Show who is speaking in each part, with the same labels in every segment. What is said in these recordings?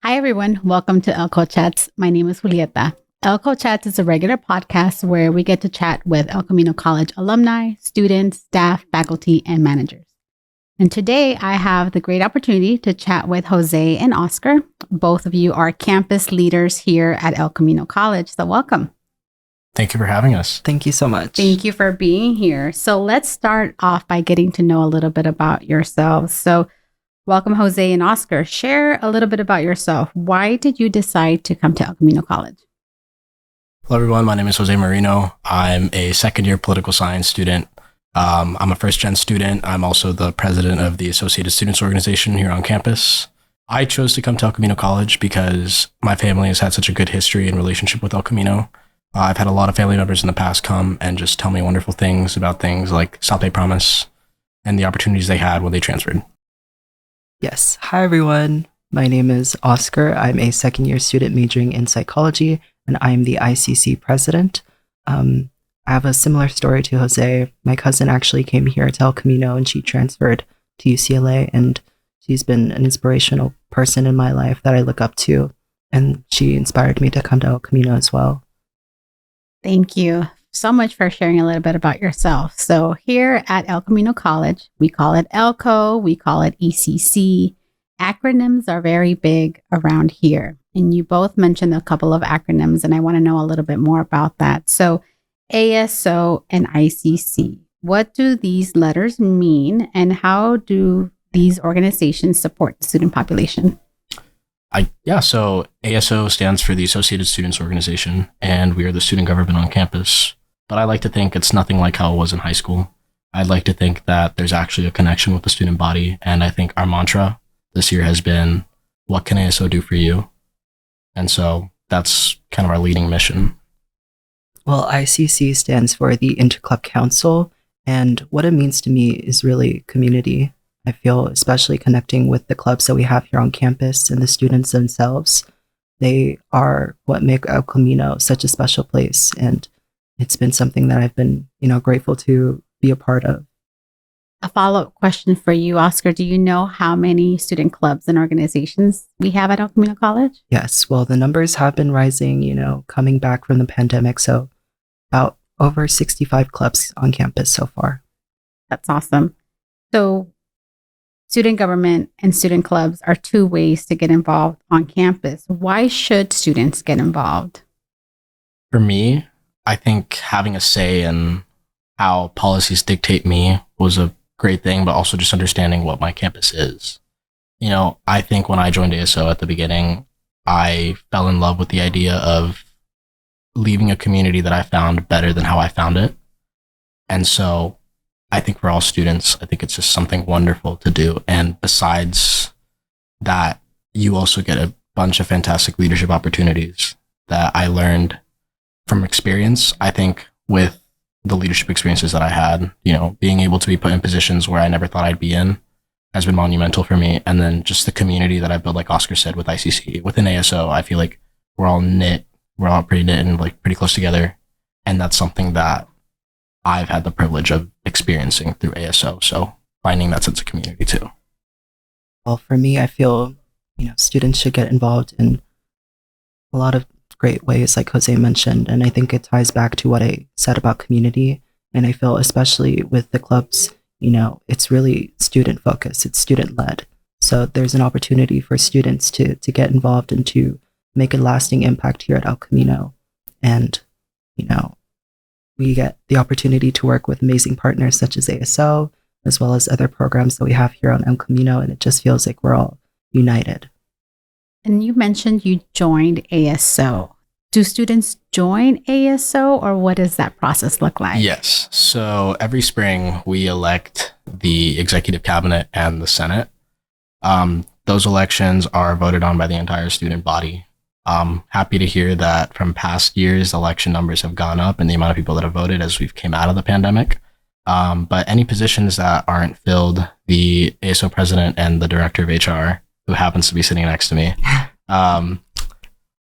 Speaker 1: Hi, everyone. Welcome to ElCo Chats. My name is Julieta. ElCo Chats is a regular podcast where we get to chat with El Camino College alumni, students, staff, faculty, and managers. And today I have the great opportunity to chat with Jose and Oscar. Both of you are campus leaders here at El Camino College. So welcome.
Speaker 2: Thank you for having us.
Speaker 3: Thank you so much.
Speaker 1: Thank you for being here. So let's start off by getting to know a little bit about yourselves. So welcome, Jose and Oscar. Share a little bit about yourself. Why did you decide to come to El Camino College?
Speaker 2: Hello, everyone. My name is Jose Merino. I'm a second-year political science student. I'm a first-gen student. I'm also the president of the Associated Students Organization here on campus. I chose to come to El Camino College because my family has had such a good history and relationship with El Camino. I've had a lot of family members in the past come and just tell me wonderful things about things like South Bay Promise and the opportunities they had when they transferred.
Speaker 3: Yes. Hi, everyone. My name is Oscar. I'm a second-year student majoring in psychology, and I'm the ICC president. I have a similar story to Jose. My cousin actually came here to El Camino, and she transferred to UCLA, and she's been an inspirational person in my life that I look up to, and she inspired me to come to El Camino as well.
Speaker 1: Thank you so much for sharing a little bit about yourself. So here at El Camino College, we call it ElCo, we call it ECC. Acronyms are very big around here. And you both mentioned a couple of acronyms, and I want to know a little bit more about that. So ASO and ICC, what do these letters mean, and how do these organizations support the student population?
Speaker 2: So ASO stands for the Associated Students Organization, and we are the student government on campus. But I like to think it's nothing like how it was in high school. I'd like to think that there's actually a connection with the student body, and I think our mantra this year has been, what can ASO do for you? And so that's kind of our leading mission.
Speaker 3: Well, ICC stands for the Interclub Council, and what it means to me is really community. I feel especially connecting with the clubs that we have here on campus and the students themselves. They are what make El Camino such a special place, and it's been something that I've been, grateful to be a part of.
Speaker 1: A follow-up question for you, Oscar. Do you know how many student clubs and organizations we have at El Camino College?
Speaker 3: Yes. Well, the numbers have been rising, coming back from the pandemic. So about over 65 clubs on campus so far.
Speaker 1: That's awesome. So student government and student clubs are two ways to get involved on campus. Why should students get involved?
Speaker 2: For me, I think having a say in how policies dictate me was a great thing, but also just understanding what my campus is. I think when I joined ASO at the beginning, I fell in love with the idea of leaving a community that I found better than how I found it. And so I think for all students, I think it's just something wonderful to do. And besides that, you also get a bunch of fantastic leadership opportunities that I learned from experience. I think with the leadership experiences that I had, being able to be put in positions where I never thought I'd be in has been monumental for me. And then just the community that I built, like Oscar said, with ICC, within ASO, I feel like we're all pretty knit and pretty close together. And that's something that I've had the privilege of experiencing through ASO. So finding that sense of community too.
Speaker 3: Well, for me, I feel, students should get involved in a lot of great ways, like Jose mentioned. And I think it ties back to what I said about community. And I feel especially with the clubs, it's really student focused, it's student led. So there's an opportunity for students to get involved and to make a lasting impact here at El Camino. And, we get the opportunity to work with amazing partners such as ASO, as well as other programs that we have here on El Camino. And it just feels like we're all united.
Speaker 1: And you mentioned you joined ASO. Do students join ASO, or what does that process look like?
Speaker 2: Yes. So every spring we elect the executive cabinet and the Senate. Those elections are voted on by the entire student body. Happy to hear that from past years, election numbers have gone up and the amount of people that have voted as we've came out of the pandemic. But any positions that aren't filled, the ASO president and the director of HR, who happens to be sitting next to me,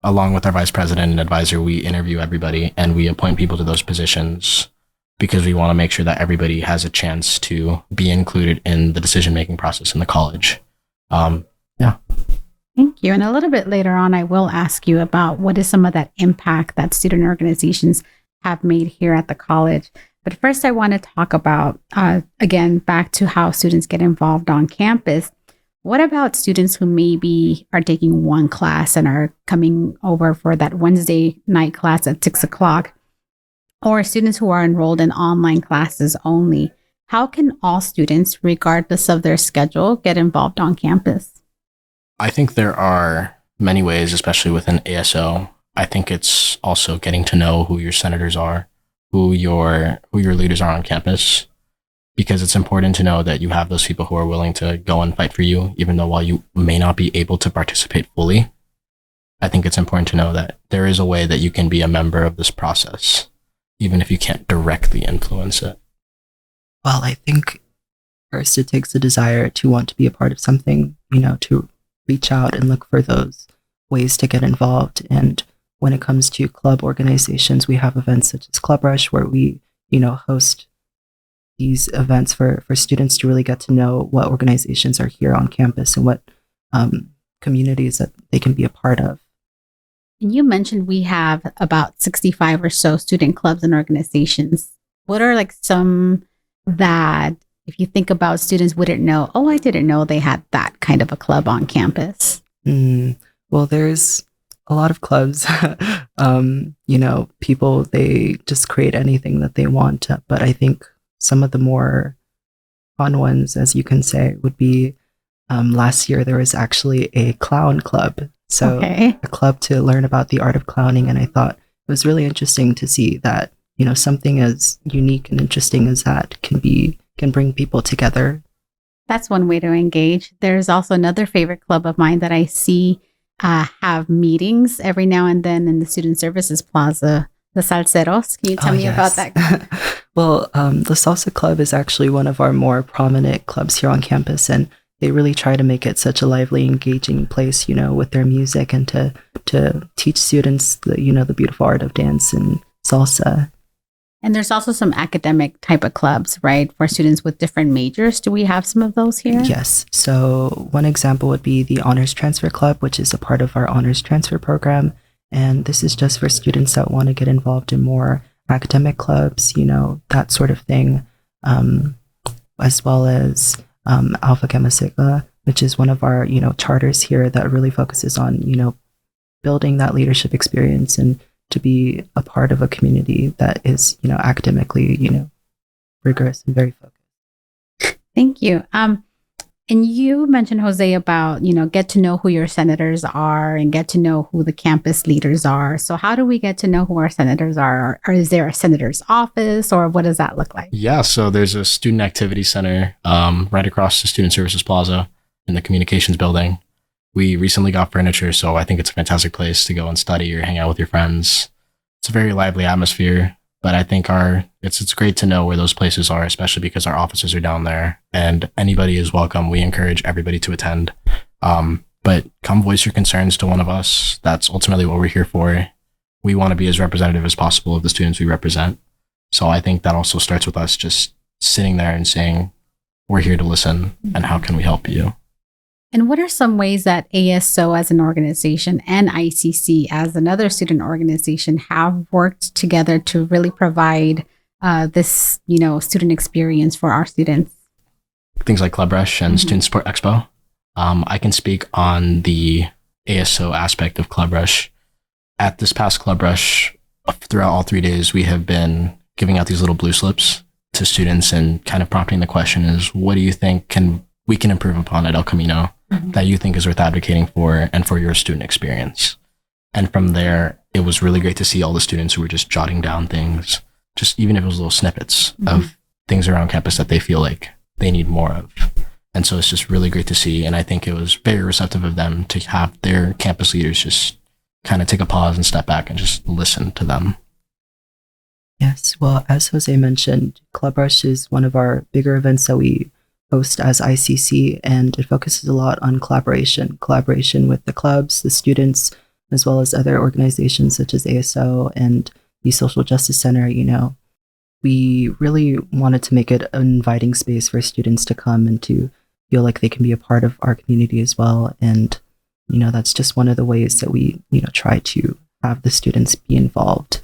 Speaker 2: along with our vice president and advisor, we interview everybody and we appoint people to those positions because we want to make sure that everybody has a chance to be included in the decision-making process in the college.
Speaker 1: Thank Thank you. And a little bit later on, I will ask you about what is some of that impact that student organizations have made here at the college. But first, I want to talk about, again, back to how students get involved on campus. What about students who maybe are taking one class and are coming over for that Wednesday night class at 6 o'clock, or students who are enrolled in online classes only? How can all students, regardless of their schedule, get involved on campus?
Speaker 2: I think there are many ways, especially within ASO. I think it's also getting to know who your senators are, who your leaders are on campus, because it's important to know that you have those people who are willing to go and fight for you, even though while you may not be able to participate fully. I think it's important to know that there is a way that you can be a member of this process, even if you can't directly influence it.
Speaker 3: Well, I think first it takes a desire to want to be a part of something, to reach out and look for those ways to get involved. And when it comes to club organizations, we have events such as Club Rush where we, host these events for students to really get to know what organizations are here on campus and what communities that they can be a part of.
Speaker 1: And you mentioned we have about 65 or so student clubs and organizations. What are like some that, if you think about, students wouldn't know, oh, I didn't know they had that kind of a club on campus?
Speaker 3: Well, there's a lot of clubs. People, they just create anything that they want. But I think some of the more fun ones, as you can say, would be last year there was actually a clown club. So a club to learn about the art of clowning. And I thought it was really interesting to see that, something as unique and interesting as that can bring people together.
Speaker 1: That's one way to engage. There's also another favorite club of mine that I see have meetings every now and then in the Student Services Plaza, the Salseros. Can you tell me about that?
Speaker 3: Well, the Salsa Club is actually one of our more prominent clubs here on campus, and they really try to make it such a lively, engaging place, with their music and to teach students the beautiful art of dance and salsa.
Speaker 1: And there's also some academic type of clubs, right, for students with different majors. Do we have some of those here?
Speaker 3: Yes. So one example would be the Honors Transfer Club, which is a part of our Honors Transfer program. And this is just for students that want to get involved in more academic clubs, that sort of thing, as well as Alpha Gamma Sigma, which is one of our, charters here that really focuses on, building that leadership experience and to be a part of a community that is, academically, rigorous and very focused.
Speaker 1: Thank you. And you mentioned, Jose, about, get to know who your senators are and get to know who the campus leaders are. So how do we get to know who our senators are? Or is there a senator's office, or what does that look like?
Speaker 2: Yeah, so there's a student activity center right across the Student Services Plaza in the communications building. We recently got furniture, so I think it's a fantastic place to go and study or hang out with your friends. It's a very lively atmosphere, but I think it's great to know where those places are, especially because our offices are down there and anybody is welcome. We encourage everybody to attend. But come voice your concerns to one of us. That's ultimately what we're here for. We want to be as representative as possible of the students we represent. So I think that also starts with us just sitting there and saying, we're here to listen and how can we help you?
Speaker 1: And what are some ways that ASO as an organization and ICC as another student organization have worked together to really provide this, student experience for our students?
Speaker 2: Things like Club Rush and Student Support Expo. I can speak on the ASO aspect of Club Rush. At this past Club Rush, throughout all 3 days, we have been giving out these little blue slips to students and kind of prompting the question is, what do you think we can improve upon at El Camino that you think is worth advocating for and for your student experience? And from there, it was really great to see all the students who were just jotting down things, just even if it was little snippets of things around campus that they feel like they need more of. And so it's just really great to see. And I think it was very receptive of them to have their campus leaders just kind of take a pause and step back and just listen to them.
Speaker 3: Yes. Well, as Jose mentioned, Club Rush is one of our bigger events that we host as ICC, and it focuses a lot on collaboration with the clubs, the students, as well as other organizations such as ASO and the Social Justice Center. We really wanted to make it an inviting space for students to come and to feel like they can be a part of our community as well. And, that's just one of the ways that we, try to have the students be involved.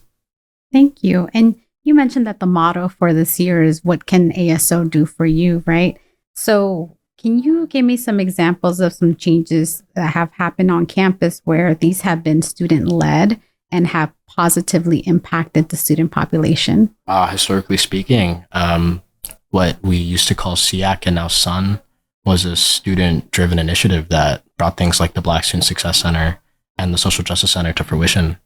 Speaker 1: Thank you. And you mentioned that the motto for this year is what can ASO do for you, right? So can you give me some examples of some changes that have happened on campus where these have been student led and have positively impacted the student population?
Speaker 2: Historically speaking, what we used to call SEAC and now SUN was a student-driven initiative that brought things like the Black Student Success Center and the Social Justice Center to fruition.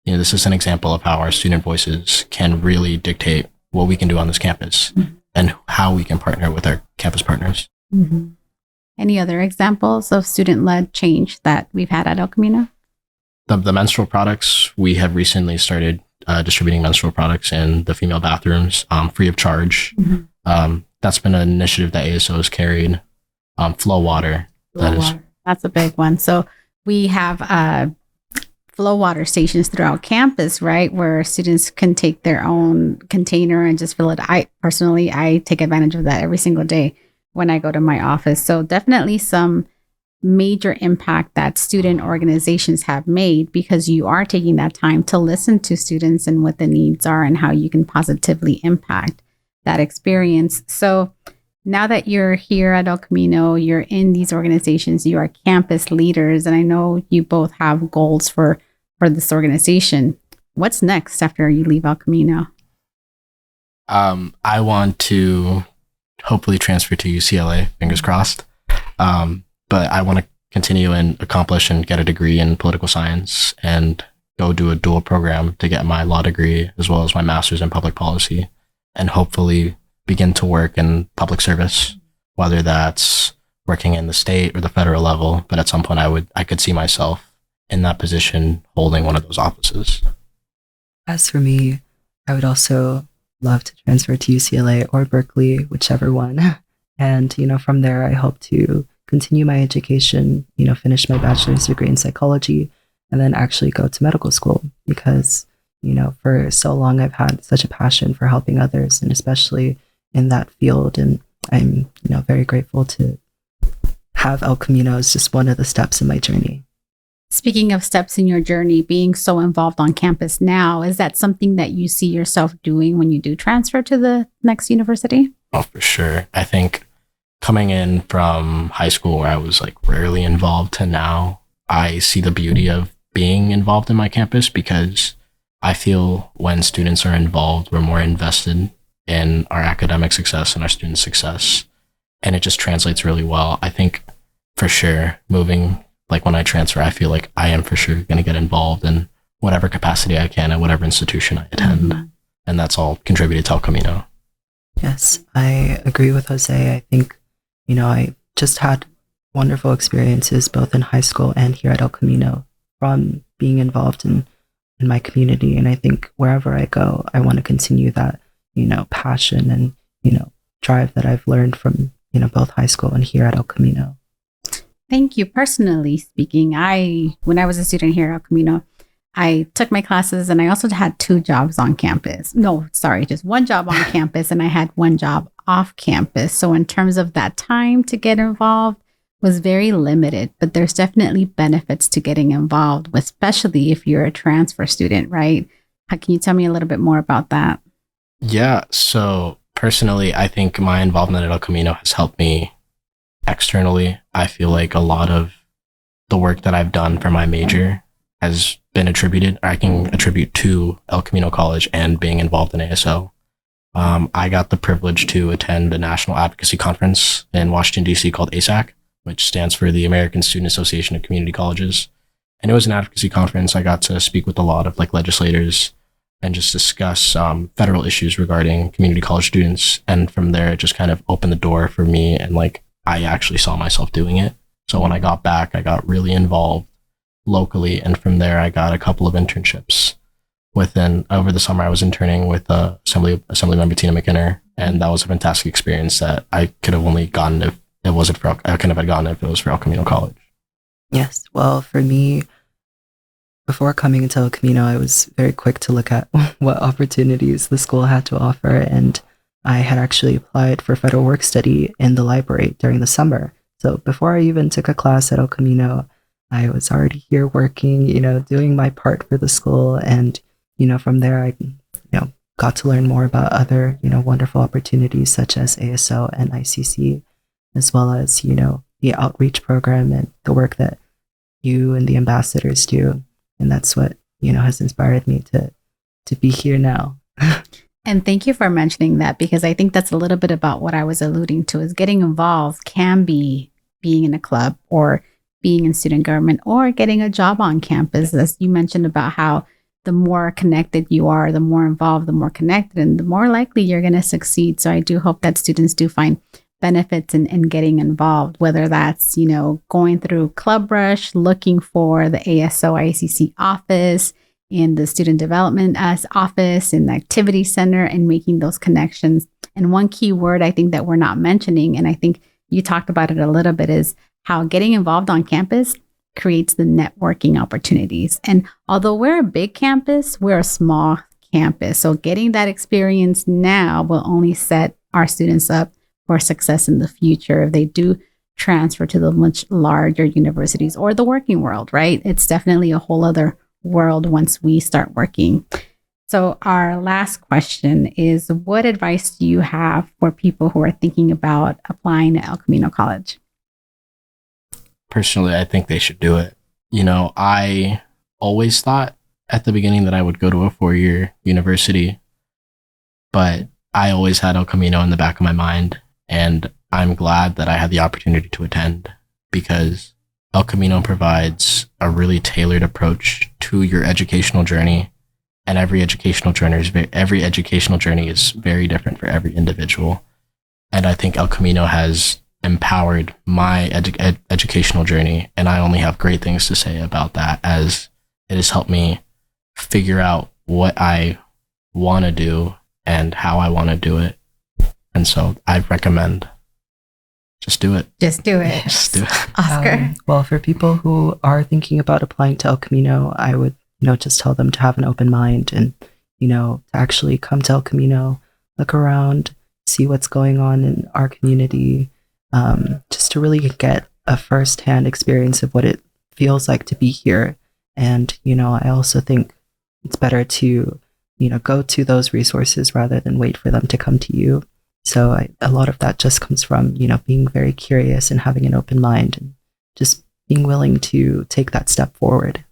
Speaker 2: This is an example of how our student voices can really dictate what we can do on this campus and how we can partner with our campus partners.
Speaker 1: Mm-hmm. Any other examples of student-led change that we've had at El Camino?
Speaker 2: The menstrual products, we have recently started distributing menstrual products in the female bathrooms free of charge. Mm-hmm. That's been an initiative that ASO has carried. Flow water.
Speaker 1: That's a big one. So we have flow water stations throughout campus, right? Where students can take their own container and just fill it. I take advantage of that every single day when I go to my office. So definitely some major impact that student organizations have made because you are taking that time to listen to students and what the needs are and how you can positively impact that experience. So now that you're here at El Camino, you're in these organizations, you are campus leaders, and I know you both have goals for this organization. What's next after you leave El Camino?
Speaker 2: I want to hopefully transfer to UCLA, fingers crossed. But I want to continue and accomplish and get a degree in political science and go do a dual program to get my law degree as well as my master's in public policy and hopefully begin to work in public service, whether that's working in the state or the federal level. But at some point I could see myself in that position holding one of those offices.
Speaker 3: As for me, I would also love to transfer to UCLA or Berkeley, whichever one. And, from there, I hope to continue my education, finish my bachelor's degree in psychology, and then actually go to medical school because, for so long I've had such a passion for helping others and especially in that field. And I'm, very grateful to have El Camino as just one of the steps in my journey.
Speaker 1: Speaking of steps in your journey, being so involved on campus now, is that something that you see yourself doing when you do transfer to the next university?
Speaker 2: Oh, for sure. I think coming in from high school where I was rarely involved to now, I see the beauty of being involved in my campus because I feel when students are involved, we're more invested in our academic success and our student success. And it just translates really well. I think for sure moving, when I transfer, I feel like I am for sure going to get involved in whatever capacity I can at whatever institution I attend. Mm-hmm. And that's all contributed to El Camino.
Speaker 3: Yes, I agree with Jose. I think I just had wonderful experiences both in high school and here at El Camino from being involved in my community. And I think wherever I go, I want to continue that, passion and, drive that I've learned from, both high school and here at El Camino.
Speaker 1: Thank you. Personally speaking, when I was a student here at El Camino, I took my classes and I also had 2 jobs on campus. No, sorry, just 1 job on campus and I had 1 job off campus. So in terms of that time to get involved was very limited, but there's definitely benefits to getting involved, especially if you're a transfer student, right? Can you tell me a little bit more about that?
Speaker 2: Yeah. So personally, I think my involvement at El Camino has helped me externally. I feel like a lot of the work that I've done for my major has been attributed, or I can attribute to El Camino College and being involved in ASO. I got the privilege to attend a national advocacy conference in Washington, D.C. called ASAC, which stands for the American Student Association of Community Colleges. And it was an advocacy conference. I got to speak with a lot of legislators and just discuss federal issues regarding community college students. And from there, it just kind of opened the door for me. And I actually saw myself doing it. So when I got back, I got really involved locally. And from there, I got a couple of internships. Over the summer, I was interning with Assemblymember Tina McInner, and that was a fantastic experience that I could have only gotten if it wasn't for I couldn't have gotten if it was for El Camino College.
Speaker 3: Yes, well, for me, before coming into El Camino, I was very quick to look at what opportunities the school had to offer, and I had actually applied for federal work study in the library during the summer. So before I even took a class at El Camino, I was already here working, doing my part for the school. And, from there, I, got to learn more about other, wonderful opportunities such as ASO and ICC, as well as, the outreach program and the work that you and the ambassadors do. And that's what, has inspired me to be here now.
Speaker 1: And thank you for mentioning that, because I think that's a little bit about what I was alluding to, is getting involved can be being in a club or being in student government or getting a job on campus. As you mentioned about how the more connected you are, the more involved, the more connected, and the more likely you're going to succeed. So I do hope that students do find benefits in getting involved, whether that's, going through Club Rush, looking for the ASO ICC office, in the student development office, in the activity center, and making those connections. And one key word I think that we're not mentioning, and I think you talked about it a little bit, is how getting involved on campus creates the networking opportunities. And although we're a big campus, we're a small campus. So getting that experience now will only set our students up for success in the future if they do transfer to the much larger universities or the working world, right? It's definitely a whole other world once we start working. So our last question is, what advice do you have for people who are thinking about applying to El Camino College?
Speaker 2: Personally, I think they should do it. I always thought at the beginning that I would go to a 4-year university, but I always had El Camino in the back of my mind. And I'm glad that I had the opportunity to attend, because El Camino provides a really tailored approach to your educational journey. And every educational journey is very different for every individual. And I think El Camino has empowered my educational journey, and I only have great things to say about that, as it has helped me figure out what I want to do and how I want to do it. And so I recommend just do it.
Speaker 1: Just do it.
Speaker 2: Just do it.
Speaker 1: Oscar?
Speaker 3: Well, for people who are thinking about applying to El Camino, I would, just tell them to have an open mind and, to actually come to El Camino, look around, see what's going on in our community, just to really get a firsthand experience of what it feels like to be here. And, I also think it's better to, go to those resources rather than wait for them to come to you. So a lot of that just comes from, being very curious and having an open mind and just being willing to take that step forward.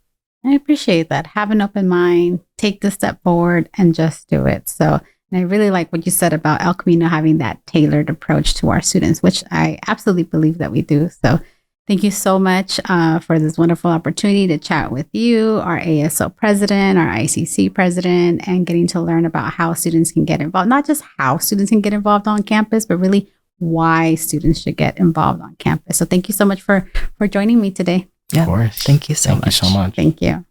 Speaker 1: I appreciate that. Have an open mind, take the step forward, and just do it. So, and I really like what you said about El Camino having that tailored approach to our students, which I absolutely believe that we do. So thank you so much for this wonderful opportunity to chat with you, our ASO president, our ICC president, and getting to learn about how students can get involved. Not just how students can get involved on campus, but really why students should get involved on campus. So thank you so much for joining me today.
Speaker 3: Yeah,
Speaker 2: of course.
Speaker 3: Thank you so much.
Speaker 2: Thank you so much.
Speaker 1: Thank you.